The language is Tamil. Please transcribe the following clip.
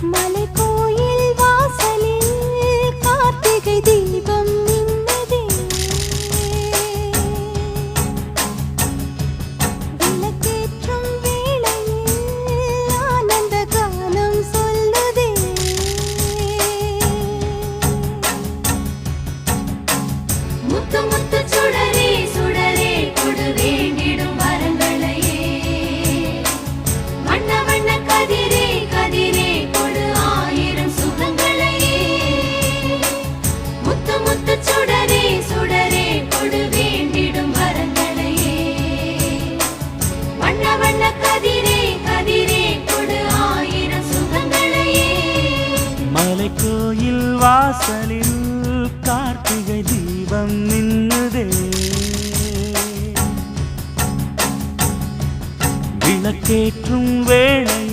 மலைக்கோயில் வாசலில் கார்த்திகை தீபம் மின்னுதே. விளக்கேற்றும் வேளையில் ஆனந்த கானம் சொல்லுதே. முத்து முத்து சுடரே சுடரே கொடு வேண்டிடும் வரங்களையே. வண்ண வண்ண கதிரே கதிரே கொடு ஆயிரம் சுகங்களையே. முத்து முத்து சுடரே சுடரே கொடு வேண்டிடும் வரங்களையே. வண்ண வண்ண கதிரே கதிரே கொடு ஆயிரம் சுகங்களையே. மலைக்கோயில் வாசலில் கார்த்திகை தீபம் மின்னுதே. விளக்கேற்றும் வேளை